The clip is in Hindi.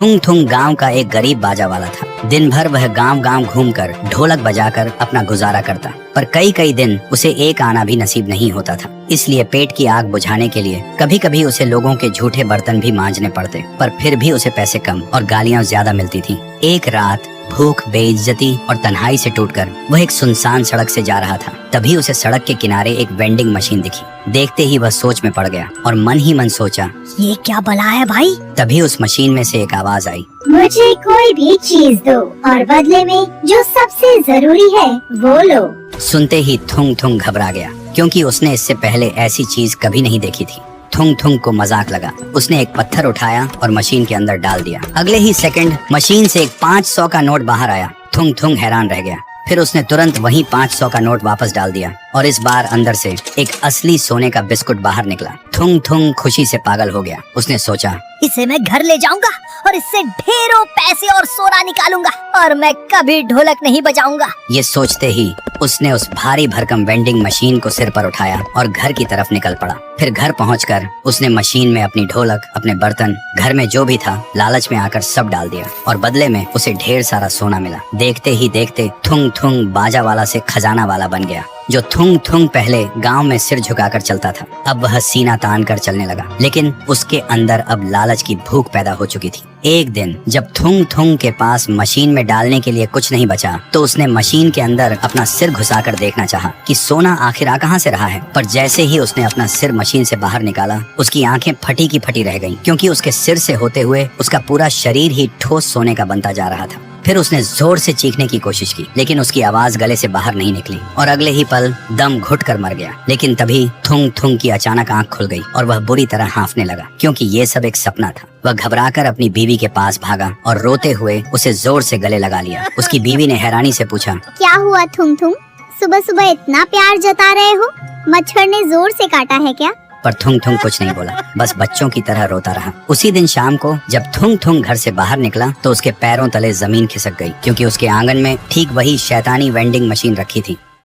थुंग थुंग गांव का एक गरीब बाजा वाला था। दिन भर वह गांव गांव घूमकर ढोलक बजाकर अपना गुजारा करता, पर कई कई दिन उसे एक आना भी नसीब नहीं होता था। इसलिए पेट की आग बुझाने के लिए कभी कभी उसे लोगों के झूठे बर्तन भी मांजने पड़ते, पर फिर भी उसे पैसे कम और गालियां ज्यादा मिलती थी। एक रात भूख, बेइज्जती और तन्हाई से टूटकर वह एक सुनसान सड़क से जा रहा था। तभी उसे सड़क के किनारे एक वेंडिंग मशीन दिखी। देखते ही वह सोच में पड़ गया और मन ही मन सोचा, ये क्या बला है भाई। तभी उस मशीन में से एक आवाज आई, मुझे कोई भी चीज दो और बदले में जो सबसे जरूरी है वो लो। सुनते ही थुंग थुंग घबरा गया, क्योंकि उसने इससे पहले ऐसी चीज कभी नहीं देखी थी। थुंग थुंग को मजाक लगा। उसने एक पत्थर उठाया और मशीन के अंदर डाल दिया। अगले ही सेकंड मशीन से एक 500 का नोट बाहर आया। थुंग थुंग हैरान रह गया। फिर उसने तुरंत वही 500 का नोट वापस डाल दिया और इस बार अंदर से एक असली सोने का बिस्कुट बाहर निकला। थुंग थुंग खुशी से पागल हो गया। उसने सोचा, इसे मैं घर ले जाऊंगा और इससे ढेरों पैसे और सोना निकालूंगा और मैं कभी ढोलक नहीं बजाऊंगा। ये सोचते ही उसने उस भारी भरकम वेंडिंग मशीन को सिर पर उठाया और घर की तरफ निकल पड़ा। फिर घर पहुंचकर उसने मशीन में अपनी ढोलक, अपने बर्तन, घर में जो भी था लालच में आकर सब डाल दिया और बदले में उसे ढेर सारा सोना मिला। देखते ही देखते थुंग थुंग बाजा वाला से खजाना वाला बन गया। जो थुंग थुंग पहले गांव में सिर झुकाकर चलता था, अब वह सीना तान कर चलने लगा। लेकिन उसके अंदर अब लालच की भूख पैदा हो चुकी थी। एक दिन जब थुंग थुंग के पास मशीन में डालने के लिए कुछ नहीं बचा, तो उसने मशीन के अंदर अपना सिर घुसाकर देखना चाहा कि सोना आखिर आ कहां से रहा है। पर जैसे ही उसने अपना सिर मशीन से बाहर निकाला, उसकी आंखें फटी की फटी रह गईं, क्योंकि उसके सिर से होते हुए उसका पूरा शरीर ही ठोस सोने का बनता जा रहा था। फिर उसने जोर से चीखने की कोशिश की, लेकिन उसकी आवाज गले से बाहर नहीं निकली और अगले ही पल दम घुट कर मर गया। लेकिन तभी थुंग थुंग की अचानक आंख खुल गई और वह बुरी तरह हांफने लगा, क्योंकि ये सब एक सपना था। वह घबराकर अपनी बीवी के पास भागा और रोते हुए उसे जोर से गले लगा लिया। उसकी बीवी ने हैरानी से पूछा, क्या हुआ थुंग थुंग, सुबह सुबह इतना प्यार जता रहे हो? मच्छर ने जोर से काटा है क्या? पर थुंग थुंग कुछ नहीं बोला, बस बच्चों की तरह रोता रहा। उसी दिन शाम को जब थुंग थुंग घर से बाहर निकला, तो उसके पैरों तले जमीन खिसक गई, क्योंकि उसके आंगन में ठीक वही शैतानी वेंडिंग मशीन रखी थी।